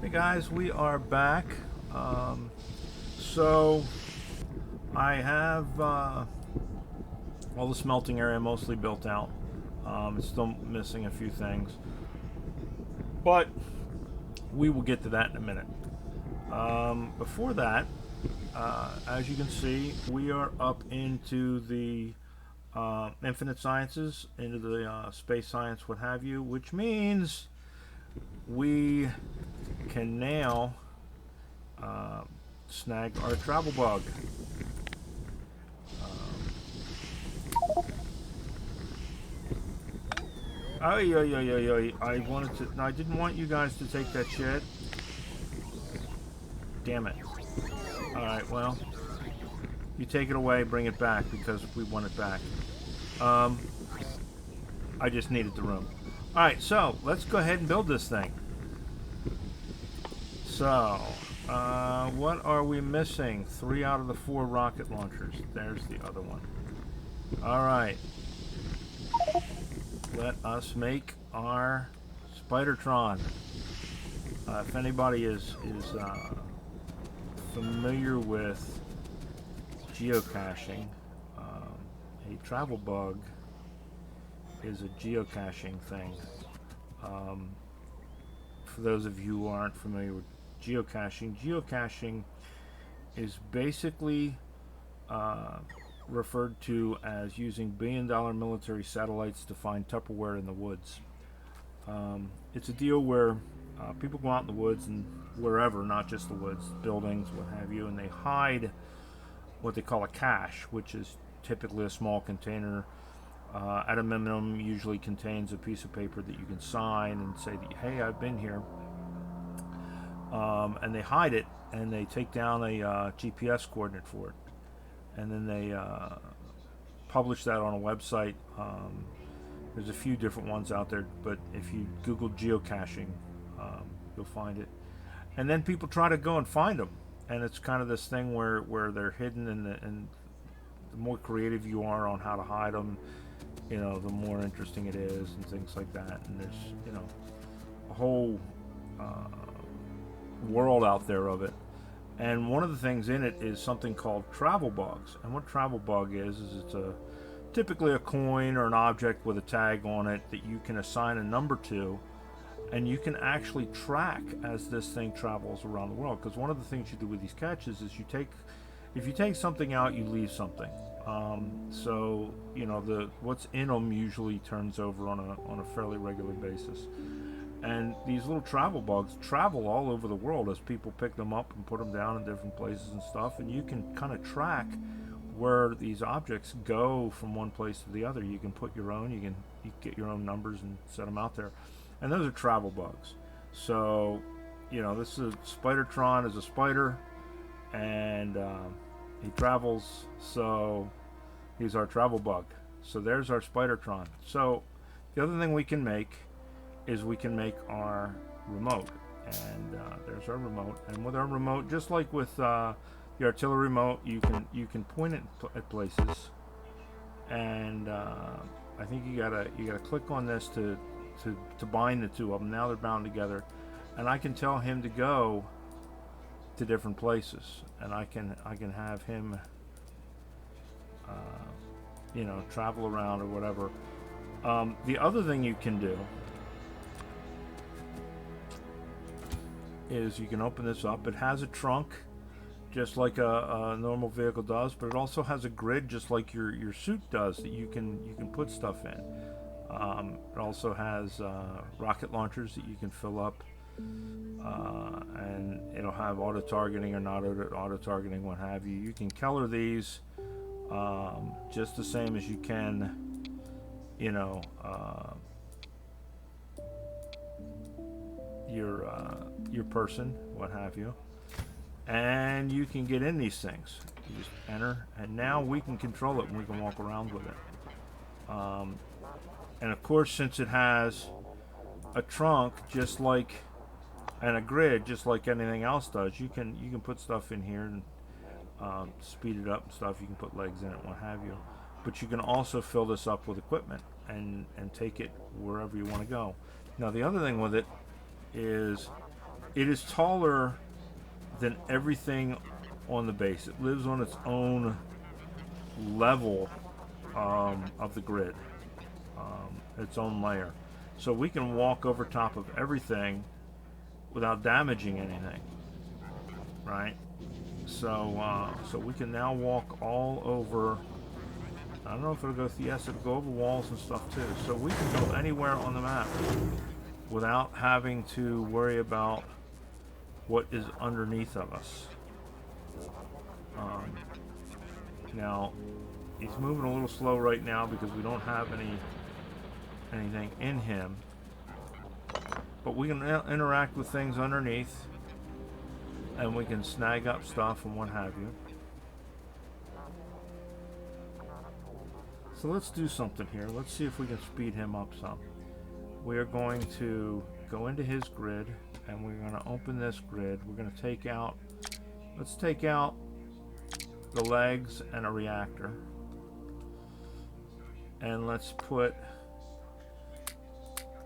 Hey guys, we are back. So I have all the smelting area mostly built out. It's still missing a few things, but we will get to that in a minute. Before that, as you can see, we are up into the infinite sciences, into the space science, what have you, which means we can now snag our travel bug. I wanted to. No, I didn't want you guys to take that shit. Damn it. Alright, well. You take it away, bring it back, because we want it back. I just needed the room. Alright, so, let's go ahead and build this thing. So, what are we missing? 3 out of the 4 rocket launchers. There's the other one. Alright. Let us make our Spidertron. If anybody is familiar with geocaching, a travel bug is a geocaching thing. For those of you who aren't familiar with geocaching is basically referred to as using billion-dollar military satellites to find Tupperware in the woods. It's a deal where people go out in the woods and wherever, not just the woods, buildings, what have you, and they hide what they call a cache, which is typically a small container. At a minimum, usually contains a piece of paper that you can sign and say that, hey, I've been here. And they hide it, and they take down a GPS coordinate for it, and then they publish that on a website. There's a few different ones out there, but if you Google geocaching, you'll find it. And then people try to go and find them, and it's kind of this thing where they're hidden, and the more creative you are on how to hide them, the more interesting it is, and things like that. And there's a whole world out there of it. And one of the things in it is something called travel bugs. And what travel bug is it's typically a coin or an object with a tag on it that you can assign a number to, and you can actually track as this thing travels around the world. Because one of the things you do with these catches is if you take something out, you leave something. So what's in them usually turns over on a fairly regular basis. And these little travel bugs travel all over the world as people pick them up and put them down in different places and stuff. And you can kind of track where these objects go from one place to the other. You can put your own, you can get your own numbers and set them out there. And those are travel bugs. So, this is Spidertron is a spider, and he travels, so he's our travel bug. So there's our Spidertron. So the other thing we can make is we can make our remote, and there's our remote. And with our remote, just like with the artillery remote, you can point it at places, and I think you gotta click on this to bind the two of them. Now they're bound together, and I can tell him to go to different places, and I can have him travel around or whatever. The other thing you can do is you can open this up. It has a trunk just like a normal vehicle does, but it also has a grid just like your suit does that you can put stuff in. It also has rocket launchers that you can fill up, and it'll have auto targeting or not auto targeting, what have you. You can color these just the same as you can your person, what have you, and you can get in these things. You just enter, and now we can control it and we can walk around with it. And of course, since it has a trunk just like and a grid just like anything else does, you can put stuff in here and speed it up and stuff. You can put legs in it, what have you. But you can also fill this up with equipment and take it wherever you want to go. Now the other thing with it is it is taller than everything on the base. It lives on its own level of the grid, its own layer. So we can walk over top of everything without damaging anything, right? So so we can now walk all over. I don't know if it'll go, yes, it'll go over walls and stuff too. So we can go anywhere on the map without having to worry about what is underneath of us. Now, he's moving a little slow right now because we don't have anything in him. But we can interact with things underneath, and we can snag up stuff and what have you. So let's do something here. Let's see if we can speed him up some. We are going to go into his grid, and we're going to open this grid. We're going to take out, let's take out the legs and a reactor. And let's put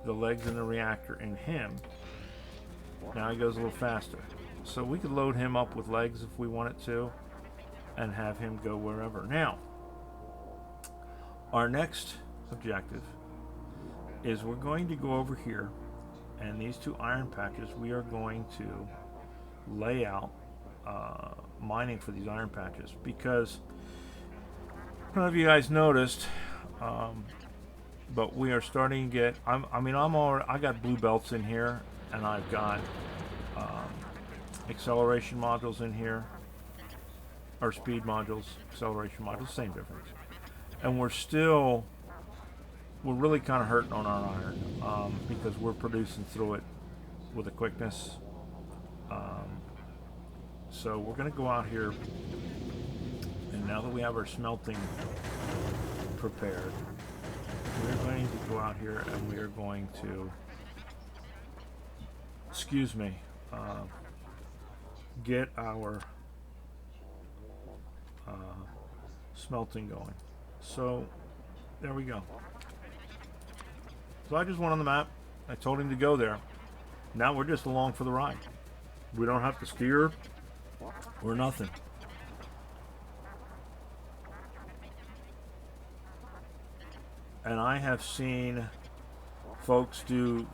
the legs and the reactor in him. Now he goes a little faster. So we could load him up with legs if we wanted to, and have him go wherever. Now, our next objective is we're going to go over here, and these two iron patches, we are going to lay out mining for these iron patches, because I don't know if you guys noticed, but we are starting to get, I got blue belts in here, and I've got acceleration modules in here, or speed modules, acceleration modules, same difference. And we're really kind of hurting on our iron, because we're producing through it with a quickness. So we're going to go out here, and now that we have our smelting prepared, we're going to go out here and we are going to, get our smelting going. So there we go. So I just went on the map. I told him to go there. Now we're just along for the ride. We don't have to steer or nothing. And I have seen folks do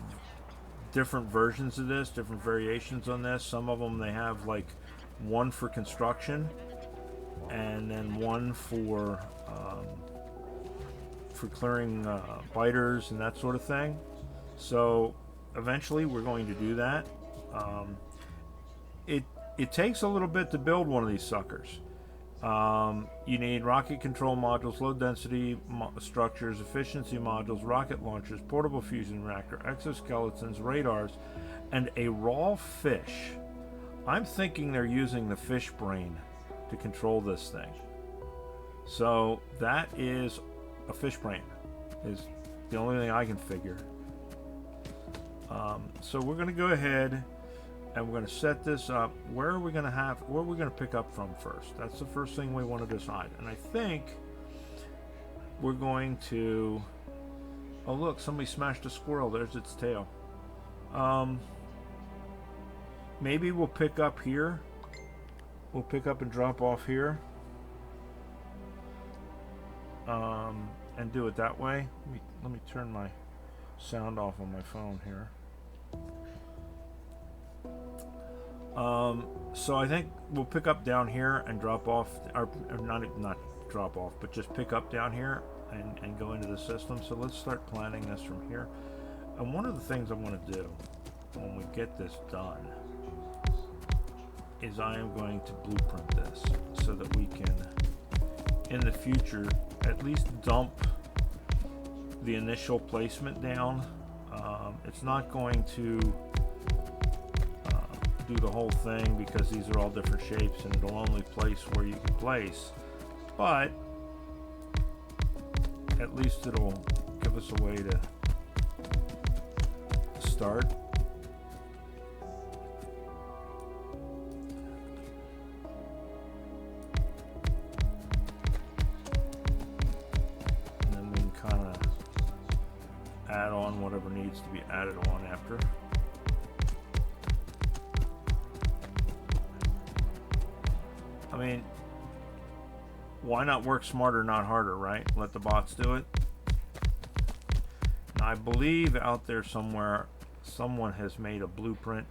different versions of this, different variations on this. Some of them, they have like one for construction and then one for clearing biters and that sort of thing. So eventually we're going to do that. It takes a little bit to build one of these suckers. You need rocket control modules, low density structures, efficiency modules, rocket launchers, portable fusion reactor, exoskeletons, radars, and a raw fish. I'm thinking they're using the fish brain to control this thing. So that is a fish brain, is the only thing I can figure. So we're going to go ahead and we're going to set this up. Where are we going to pick up from first? That's the first thing we want to decide. And I think we're going to, oh look, somebody smashed a squirrel. There's its tail. Maybe we'll pick up here. We'll pick up and drop off here. And do it that way. Let me turn my sound off on my phone here. So I think we'll pick up down here and drop off, or not drop off, but just pick up down here and go into the system. So let's start planning this from here. And one of the things I want to do when we get this done is I am going to blueprint this so that we can, in the future, at least dump the initial placement down. It's not going to do the whole thing because these are all different shapes and it'll only place where you can place, but at least it'll give us a way to start. And then we can kind of add on whatever needs to be added on after. why not work smarter, not harder, right? Let the bots do it. And I believe out there somewhere, someone has made a blueprint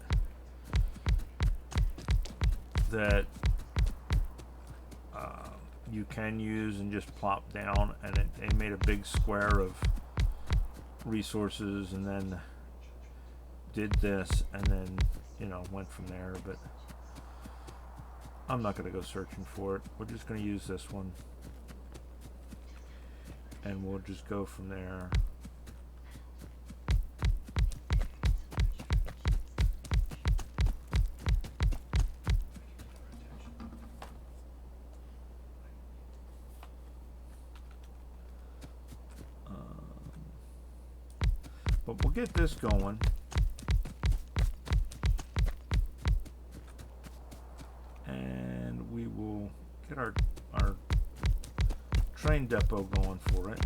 that you can use and just plop down, and it made a big square of resources and then did this and then, you know, went from there. But I'm not going to go searching for it. We're just going to use this one and we'll just go from there. But we'll get this going. And we will get our train depot going for it.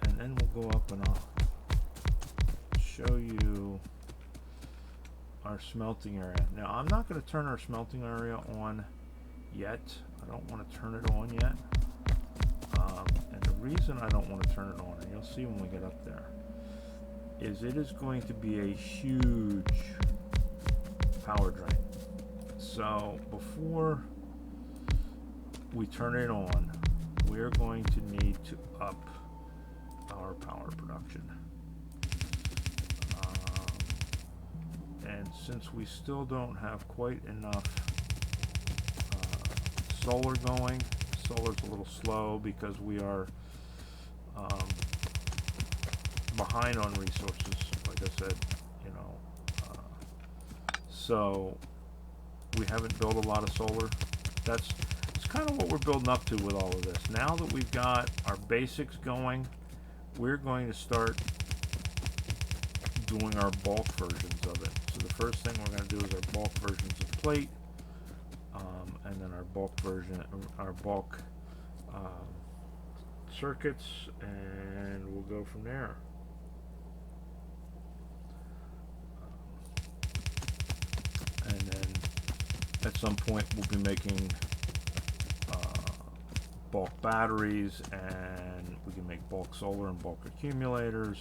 And then we'll go up and I'll show you our smelting area. Now, I'm not going to turn our smelting area on yet. I don't want to turn it on yet. And the reason I don't want to turn it on, and you'll see when we get up there, is it is going to be a huge power drain. So before we turn it on, we're going to need to up our power production. And since we still don't have quite enough solar going, solar's a little slow because we are behind on resources, like I said, you know. So we haven't built a lot of solar. It's kind of what we're building up to with all of this. Now that we've got our basics going, we're going to start doing our bulk versions of it. So the first thing we're going to do is our bulk versions of plate, and then our bulk version, our bulk circuits, and we'll go from there. And then at some point we'll be making bulk batteries, and we can make bulk solar and bulk accumulators.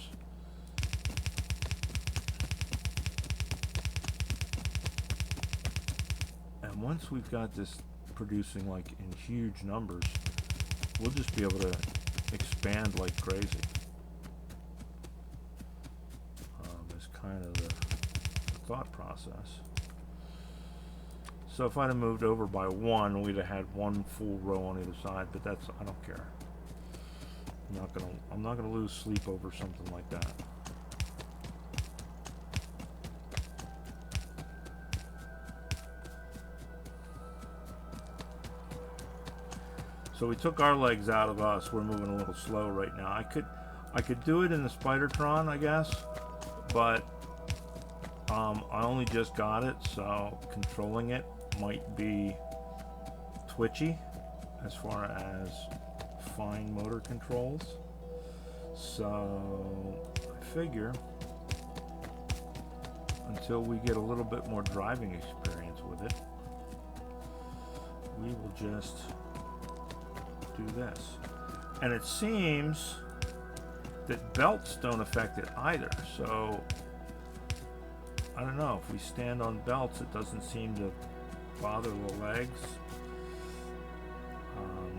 And once we've got this producing like in huge numbers, we'll just be able to expand like crazy. Is kind of the thought process. So if I'd have moved over by one, we'd have had one full row on either side, but that's, I don't care. I'm not gonna lose sleep over something like that. So we took our legs out of us. We're moving a little slow right now. I could do it in the Spidertron, I guess, but I only just got it, so controlling it might be twitchy as far as fine motor controls. So I figure until we get a little bit more driving experience with it, we will just do this. And it seems that belts don't affect it either, so I don't know, if we stand on belts it doesn't seem to bother the legs.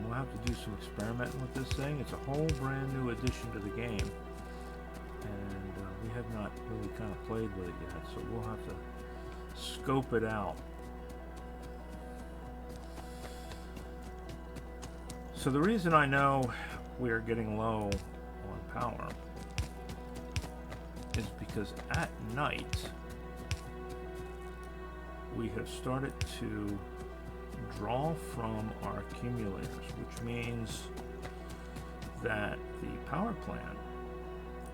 We'll have to do some experimenting with this thing. It's a whole brand new addition to the game, and we have not really kind of played with it yet, so we'll have to scope it out. So the reason I know we are getting low on power is because at night we have started to draw from our accumulators, which means that the power plant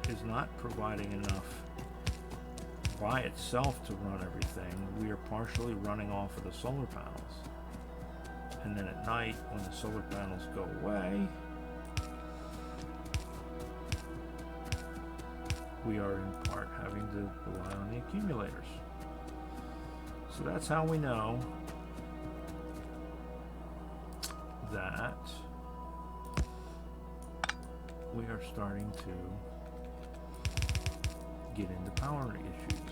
is not providing enough by itself to run everything. We are partially running off of the solar panels. And then at night, when the solar panels go away, we are in part having to rely on the accumulators. So that's how we know that we are starting to get into power issues.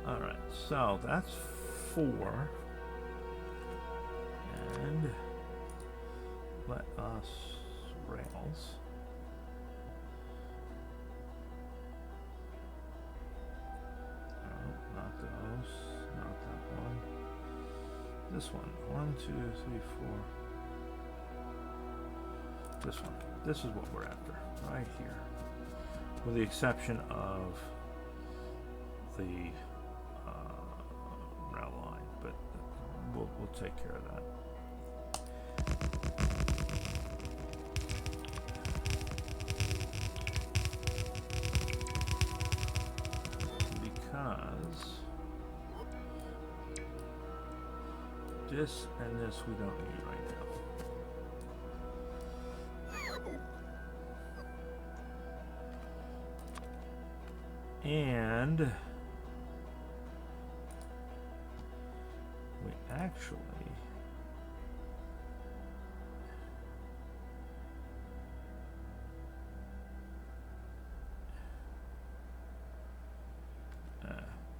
Alright, so that's 4. And let us rails. Oh, not those. Not that one. This one. 1, 2, 3, 4. This one. This is what we're after. Right here. With the exception of the rail line, but we'll take care of that. Because this and this we don't need right now. And we actually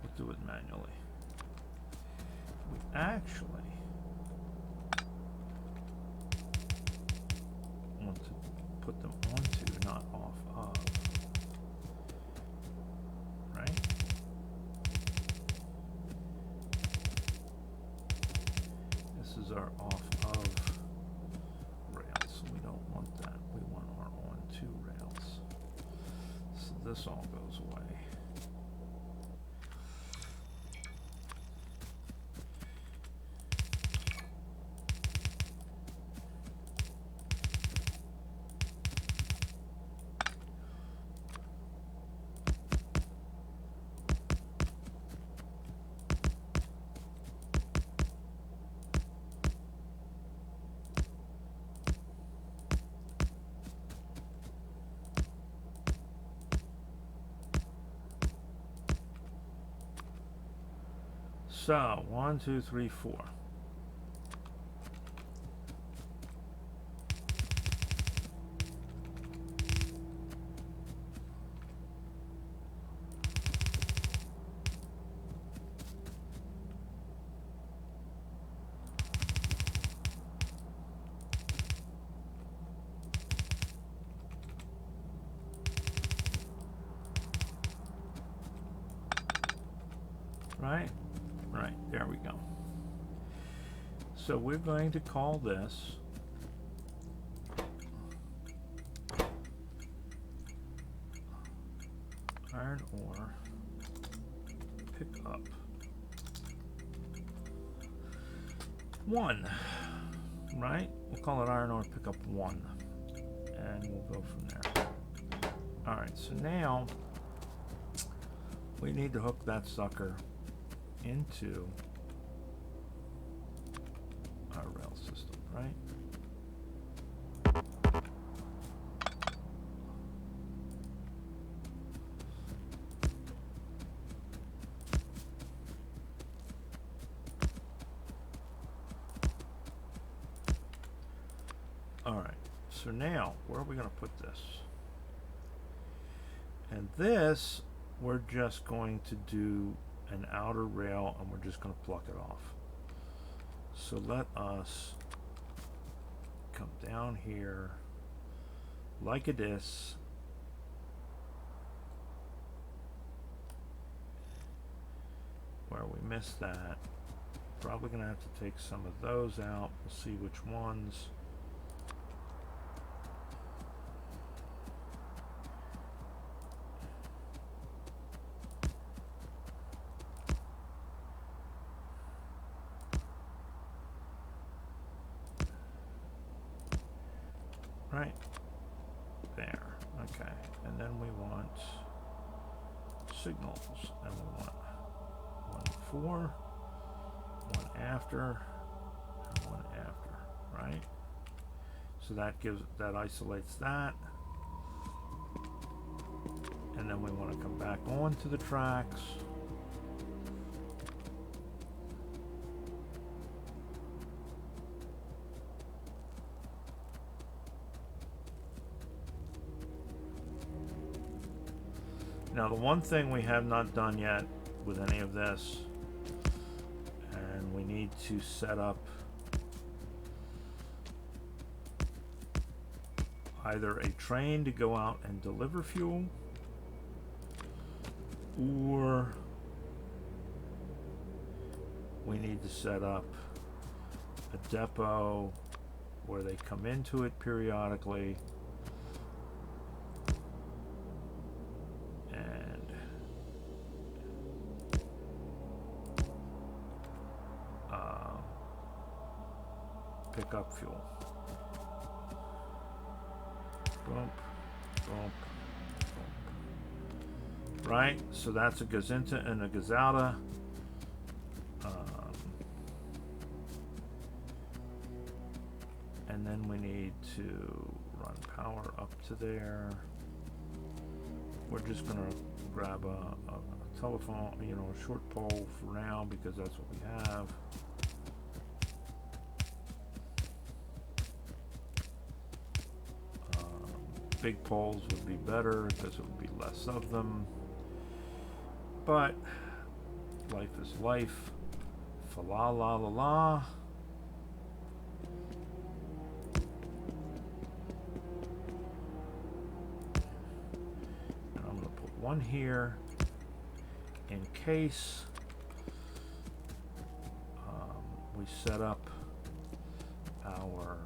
we'll do it manually. We actually want to put them onto, not off of. Right? This is our off of rails. We don't want that. We want our onto rails. So this all goes away. So 1, 2, 3, 4. Right? Right, there we go. So we're going to call this iron ore pickup 1, right? We'll call it iron ore pickup 1, and we'll go from there. All right, so now we need to hook that sucker into our rail system, right? All right, so now where are we going to put this? And this, we're just going to do an outer rail, and we're just going to pluck it off. So let us come down here like this. Where we missed that. Probably gonna have to take some of those out. We'll see which ones. Right there. Okay, and then we want signals, and we want one before, one after, and one after, right? So that isolates that, and then we want to come back onto the tracks. Now, the one thing we have not done yet with any of this, and we need to set up either a train to go out and deliver fuel, or we need to set up a depot where they come into it periodically pick up fuel. Boom, boom, boom. Right, so that's a goes into and a goes out. And then we need to run power up to there. We're just gonna grab a telephone, a short pole for now because that's what we have. Big poles would be better because it would be less of them, but life is life. Fa la la la la. And I'm going to put one here in case we set up our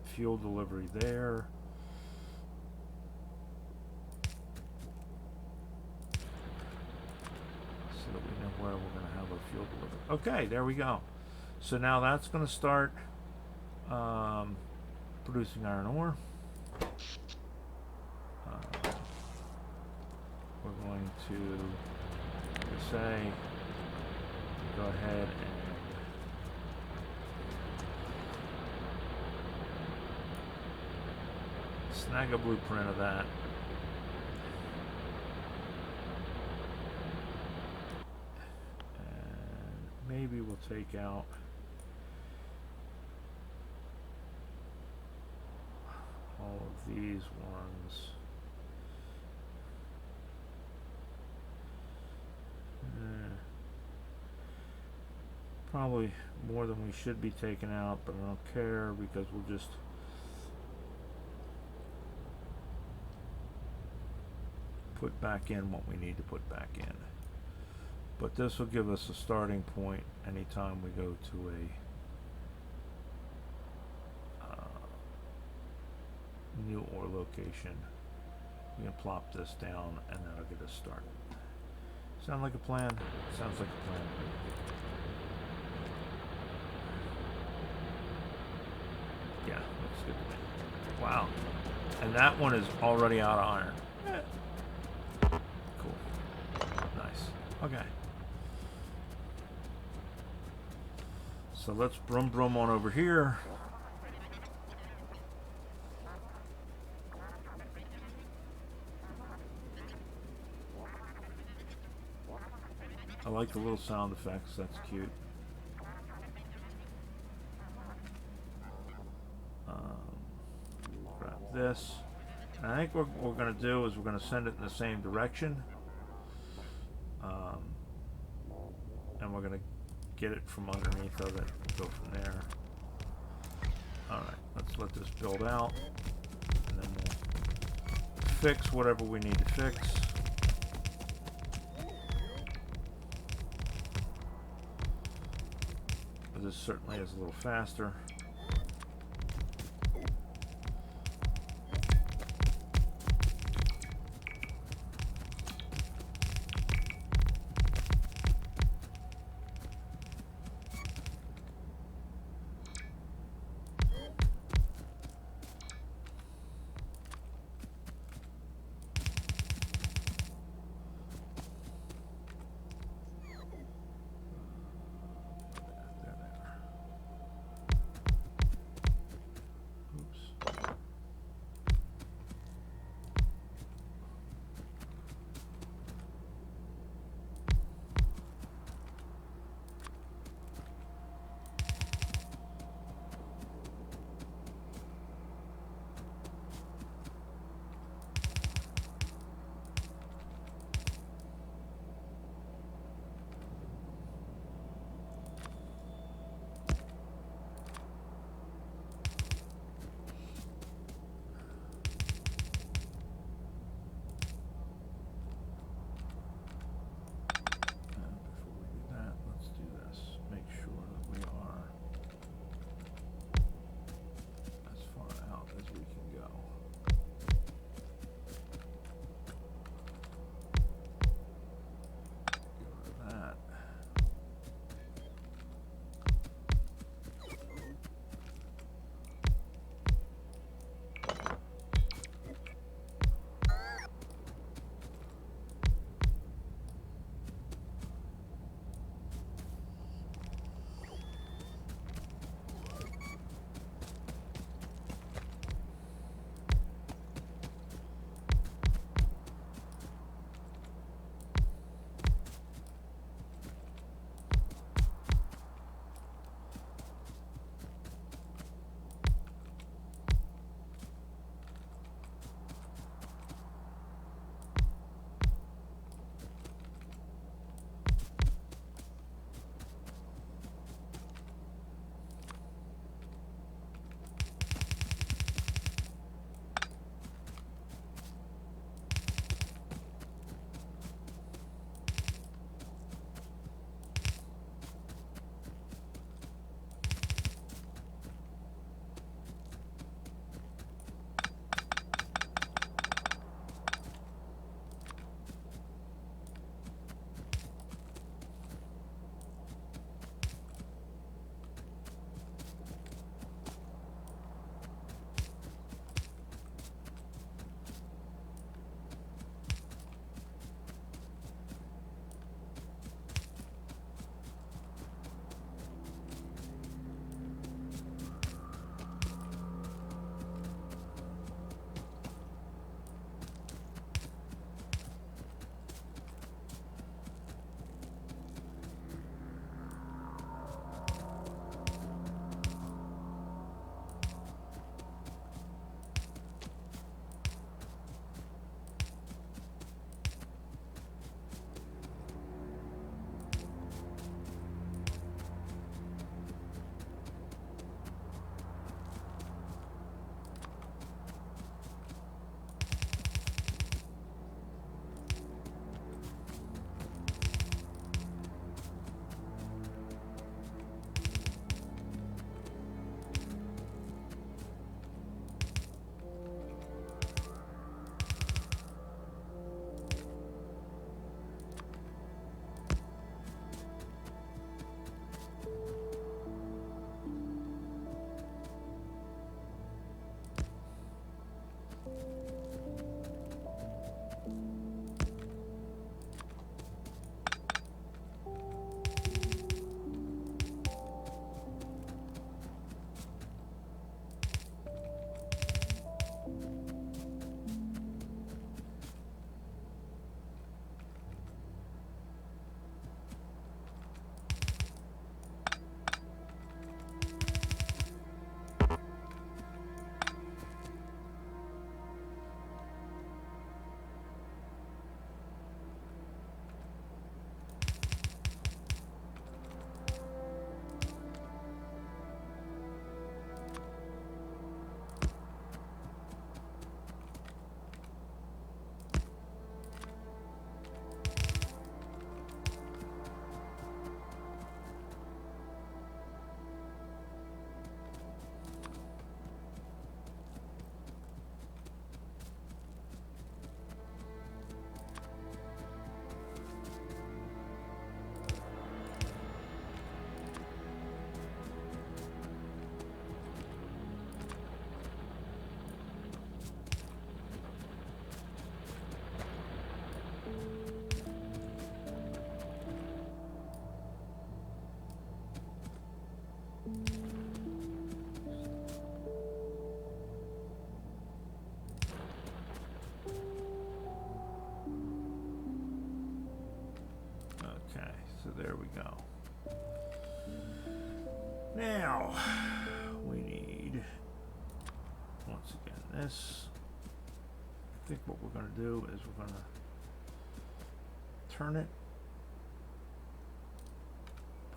fuel delivery there. So that we know where we're going to have our fuel delivery. Okay, there we go. So now that's going to start producing iron ore. We're going to say, go ahead and snag a blueprint of that. And maybe we'll take out all of these ones. Probably more than we should be taking out, but I don't care because we'll just put back in what we need to put back in. But this will give us a starting point anytime we go to a new ore location. We can plop this down and that'll get us started. Sound like a plan? Sounds like a plan. Yeah, looks good to me. Wow. And that one is already out of iron. Cool. Nice. Okay. So let's brum brum on over here. I like the little sound effects. That's cute. Grab this. And I think what we're going to do is we're going to send it in the same direction. And we're going to get it from underneath of it, go from there. Alright, let's let this build out, and then we'll fix whatever we need to fix. This certainly is a little faster. there we go. Now, we need, once again, this. I think what we're going to do is we're going to turn it,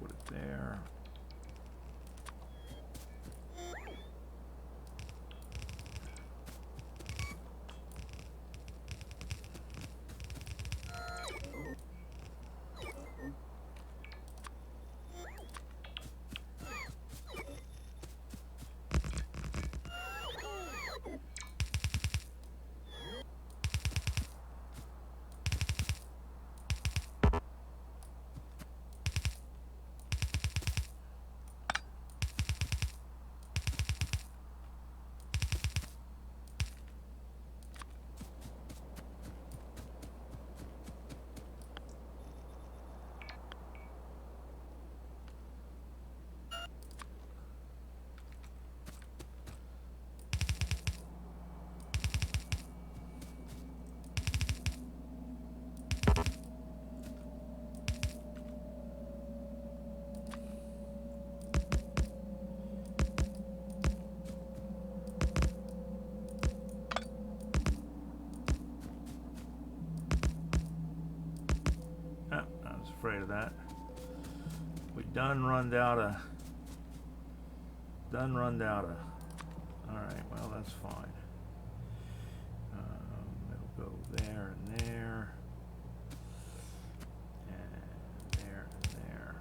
put it there. Afraid of that. We done run out of. Alright, well, that's fine. It'll go there and there. And there and there.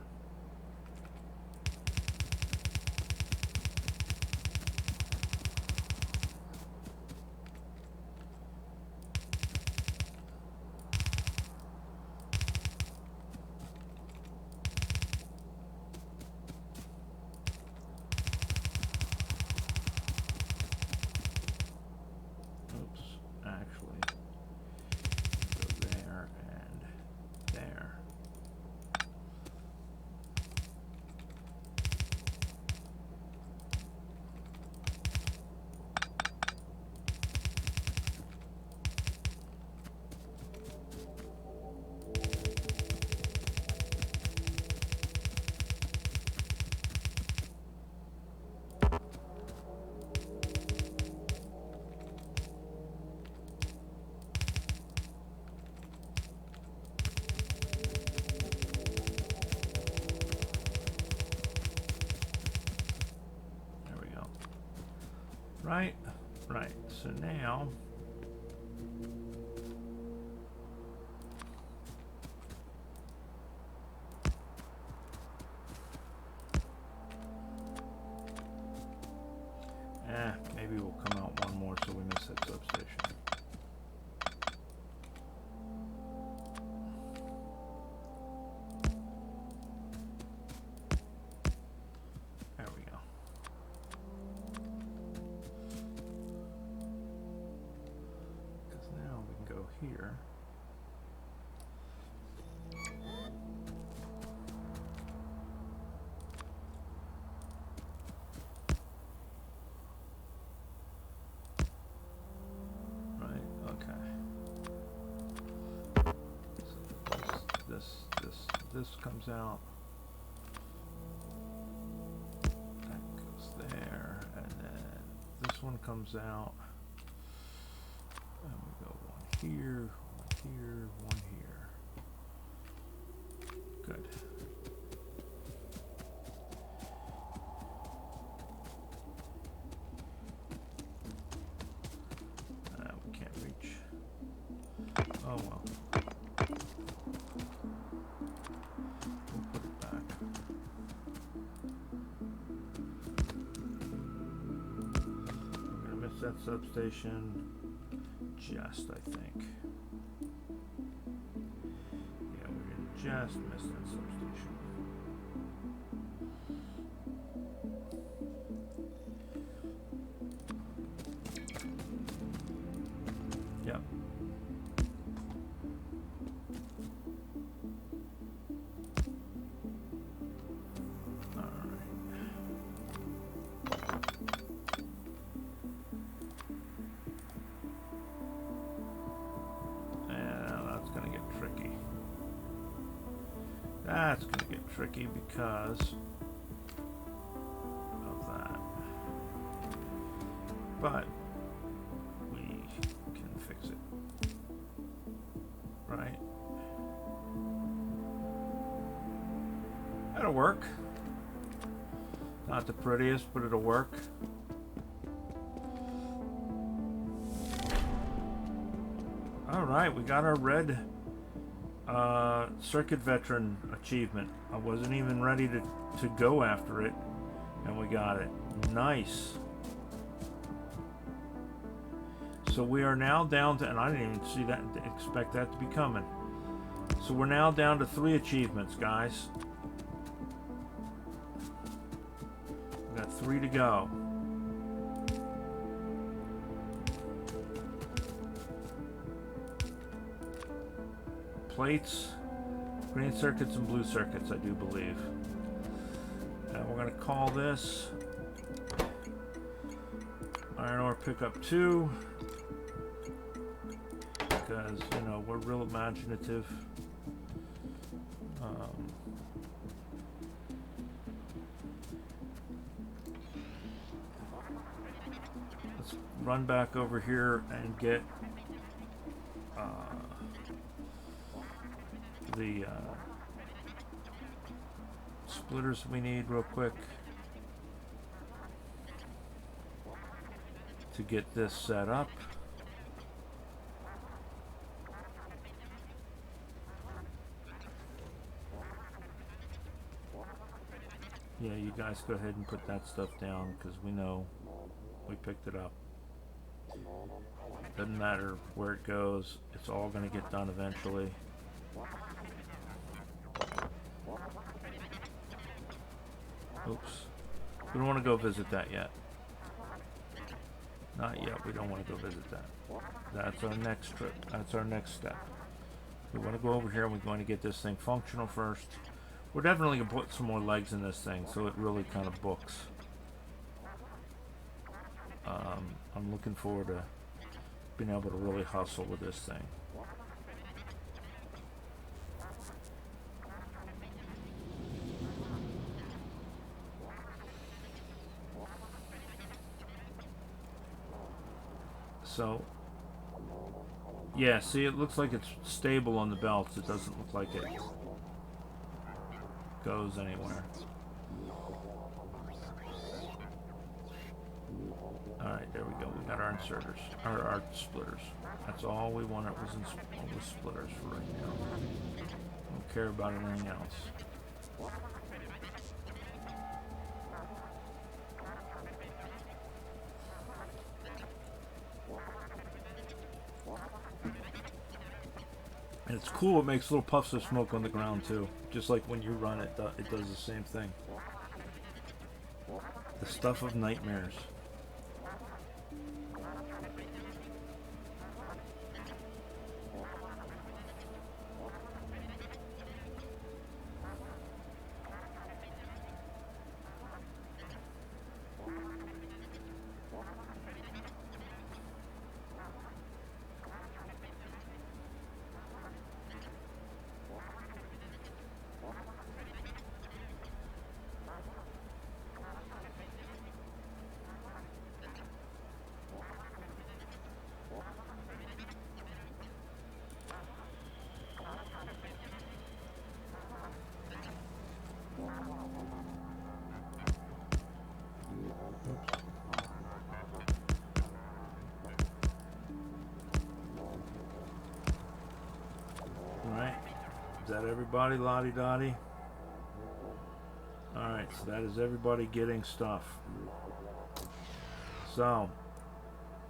Right, so now maybe we'll come out one more so we miss that substation. Here. Right, okay. So this comes out. That goes there, and then this one comes out. And we go here, one here. Good. We can't reach. Oh well. We'll put it back. We're gonna miss that substation. Just, I think. Yeah, we're gonna just miss that substation. Yep. That's going to get tricky because of that. But we can fix it. Right? That'll work. Not the prettiest, but it'll work. Alright, we got our red circuit veteran achievement. I wasn't even ready to go after it, and we got it. Nice. So we are now down to, and I didn't even see that, expect that to be coming. So we're now down to 3 achievements, guys. We got 3 to go. Plates, green circuits and blue circuits, I do believe. And we're going to call this iron ore pickup 2 because, you know, we're real imaginative. Let's run back over here and get the splitters we need real quick to get this set up. Yeah, you guys go ahead and put that stuff down because we know we picked it up. Doesn't matter where it goes, it's all going to get done eventually. Oops. We don't want to go visit that yet. Not yet, we don't want to go visit that. That's our next trip. That's our next step. We want to go over here and we're going to get this thing functional first. We're definitely going to put some more legs in this thing so it really kind of books. I'm looking forward to being able to really hustle with this thing. So, yeah, see, it looks like it's stable on the belts. It doesn't look like it goes anywhere. Alright, there we go. We got our inserters, or our splitters. That's all we wanted was splitters for right now. Don't care about anything else. And it's cool, it makes little puffs of smoke on the ground too. Just like when you run it, it does the same thing. The stuff of nightmares. Is that everybody, lottie-dottie? Alright, so that is everybody getting stuff. So,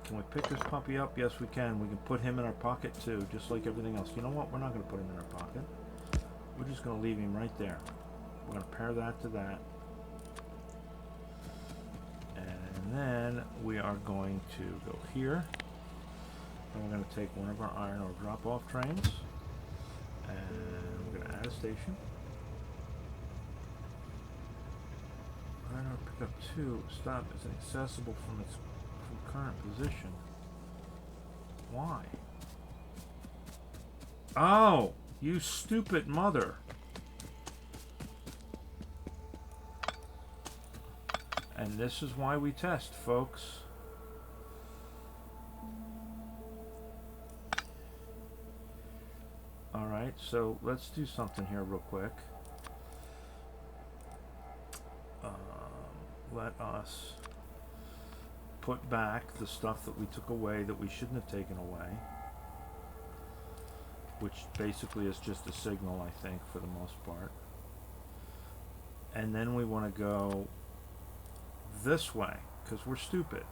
can we pick this puppy up? Yes, we can. We can put him in our pocket too, just like everything else. You know what? We're not going to put him in our pocket. We're just going to leave him right there. We're going to pair that to that. And then we are going to go here. And we're going to take one of our iron ore drop-off trains. And we're going to add a station. Iron ore pickup 2 stop is inaccessible from its current position. Why? Oh, you stupid mother. And this is why we test, folks. Alright, so let's do something here real quick. Let us put back the stuff that we took away that we shouldn't have taken away, which basically is just a signal, I think, for the most part. And then we want to go this way, because we're stupid.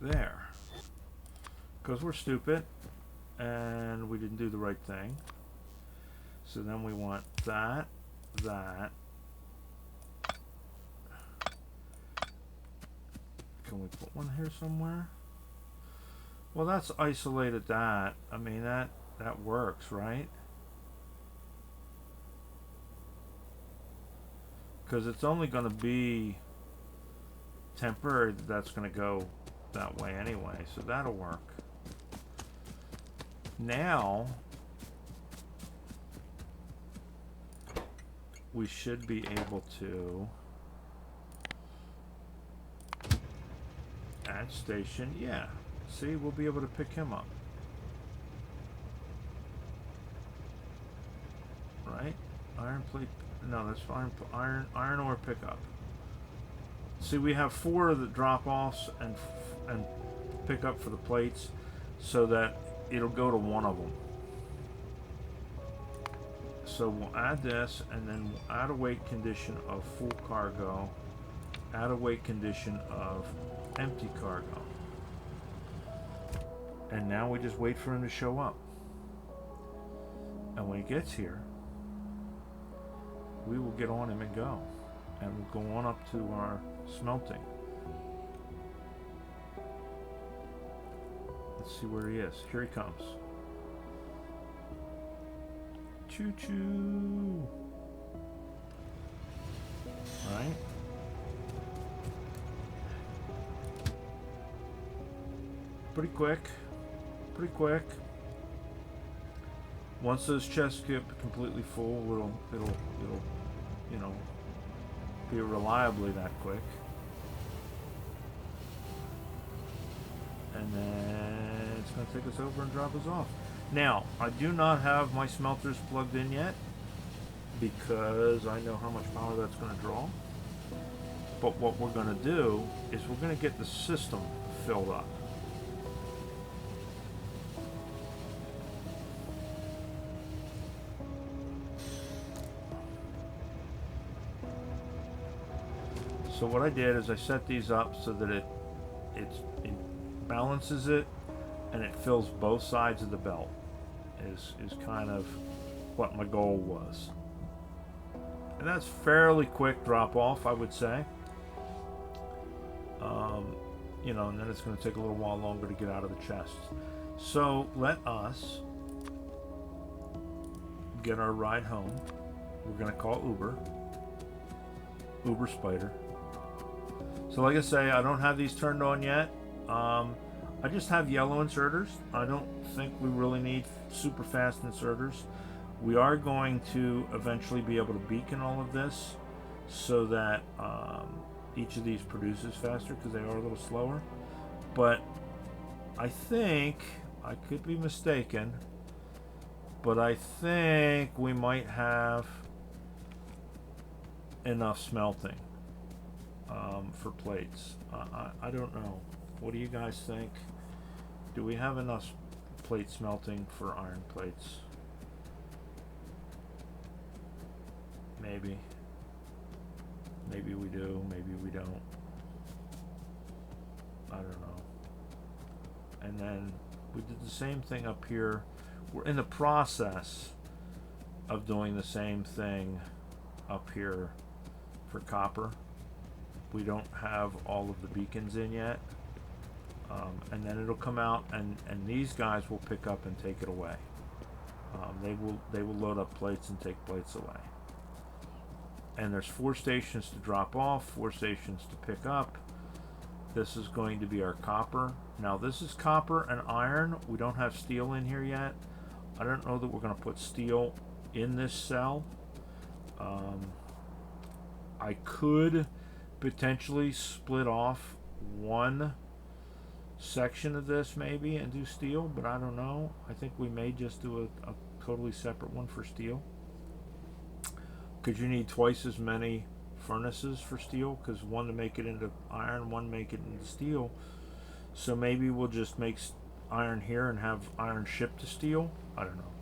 There. Because we're stupid and we didn't do the right thing. So then we want that, that. Can we put one here somewhere? Well, that's isolated that. I mean, that works, right? Because it's only going to be temporary that's going to go that way anyway, so that'll work. Now we should be able to add station. Yeah, see, we'll be able to pick him up, right? Iron plate, no, that's iron ore pickup. See, we have 4 of the drop-offs and pick up for the plates, so that it'll go to one of them. So we'll add this, and then we'll add a weight condition of full cargo, add a weight condition of empty cargo. And now we just wait for him to show up. And when he gets here, we will get on him and go. And we'll go on up to our smelting. Let's see where he is. Here he comes. Choo-choo. Right? Pretty quick. Pretty quick. Once those chests get completely full, it'll you know, be reliably that quick. And then it's going to take us over and drop us off. Now, I do not have my smelters plugged in yet, because I know how much power that's going to draw. But what we're going to do is we're going to get the system filled up. So what I did is I set these up so that it balances it, and it fills both sides of the belt. Is kind of what my goal was. And that's fairly quick drop off, I would say. You know, and then it's going to take a little while longer to get out of the chests. So let us get our ride home. We're going to call Uber Spider. So like I say, I don't have these turned on yet. I just have yellow inserters. I don't think we really need super fast inserters. We are going to eventually be able to beacon all of this so that each of these produces faster, because they are a little slower. But I think, I could be mistaken, but I think we might have enough smelting for plates. I don't know. What do you guys think? Do we have enough plate smelting for iron plates? Maybe. Maybe we do, maybe we don't. I don't know. And then we did the same thing up here. We're in the process of doing the same thing up here for copper. We don't have all of the beacons in yet. And then it'll come out, and these guys will pick up and take it away. They will load up plates and take plates away. And there's 4 stations to drop off, 4 stations to pick up, This is going to be our copper. Now this is copper and iron. We don't have steel in here yet. I don't know that we're going to put steel in this cell. I could potentially split off one section of this maybe and do steel, but I don't know. I think we may just do a totally separate one for steel, because you need twice as many furnaces for steel, because one to make it into iron, one make it into steel. So maybe we'll just make iron here and have iron shipped to steel. I don't know.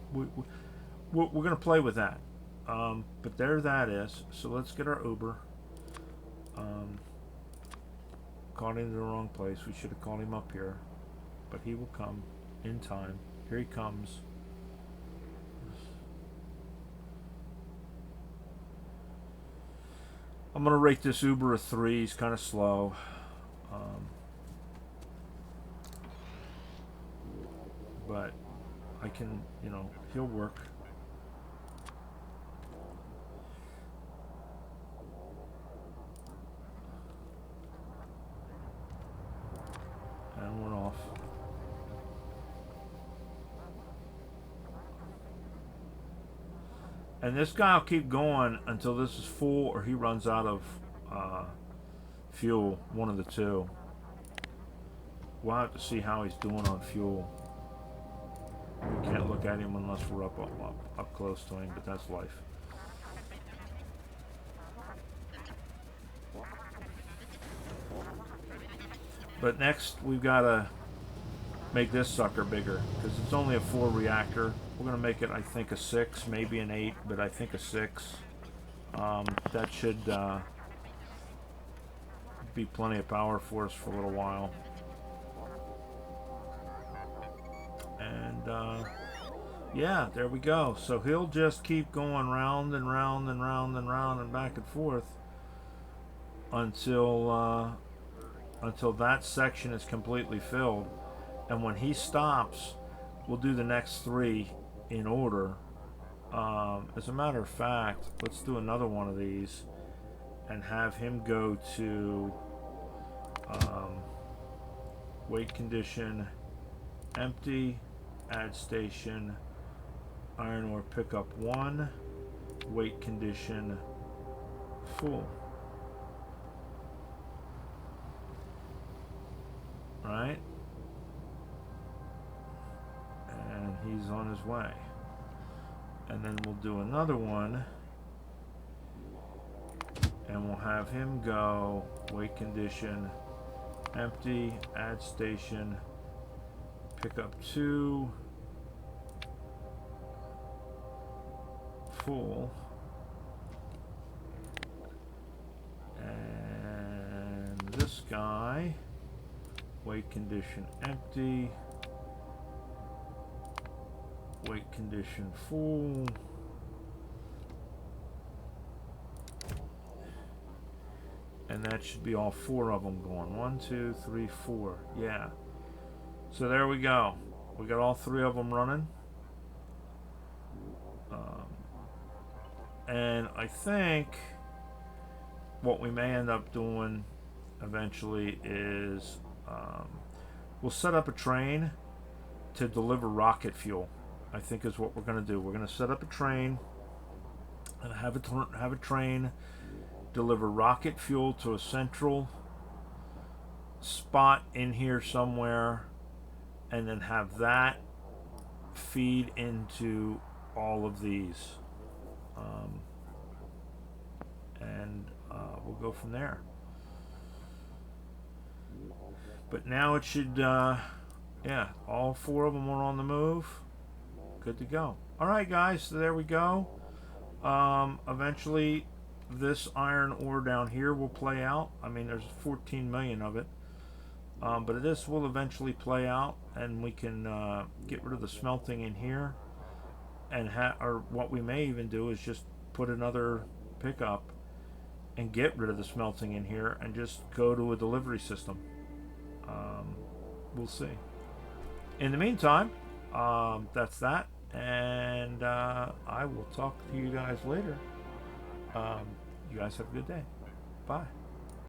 We're going to play with that. But there that is. So let's get our Uber. Called into the wrong place. We should have called him up here. But he will come in time. Here he comes. I'm going to rate this Uber a 3. He's kind of slow. But I can, you know, he'll work. And we're off. And this guy will keep going until this is full or he runs out of fuel, one of the two. We'll have to see how he's doing on fuel. We can't look at him unless we're up close to him, but that's life. But next we've got to make this sucker bigger, because it's only a 4 reactor. We're going to make it, I think, a 6, maybe an 8, but I think a 6. That should be plenty of power for us for a little while. And yeah, there we go. So he'll just keep going round and round and round and round and back and forth until that section is completely filled. And when he stops, we'll do the next 3 in order. As a matter of fact, let's do another one of these and have him go to weight condition empty, add station, iron ore pickup 1, weight condition full. Right? And he's on his way. And then we'll do another one and we'll have him go weight condition empty, add station, pick up 2, full, and this guy weight condition empty, weight condition full, and that should be all 4 of them going. 1, 2, 3, 4. Yeah. So there we go. We got all 3 of them running. And I think what we may end up doing eventually is we'll set up a train to deliver rocket fuel. I think is what we're going to do. We're going to set up a train and have a train deliver rocket fuel to a central spot in here somewhere, and then have that feed into all of these, and we'll go from there. But now it should, yeah, all 4 of them are on the move. Good to go. All right, guys, so there we go. Eventually this iron ore down here will play out. I mean, there's 14 million of it, but this will eventually play out, and we can get rid of the smelting in here, and or what we may even do is just put another pickup and get rid of the smelting in here and just go to a delivery system. We'll see. In the meantime, that's that, and I will talk to you guys later. You guys have a good day. Bye.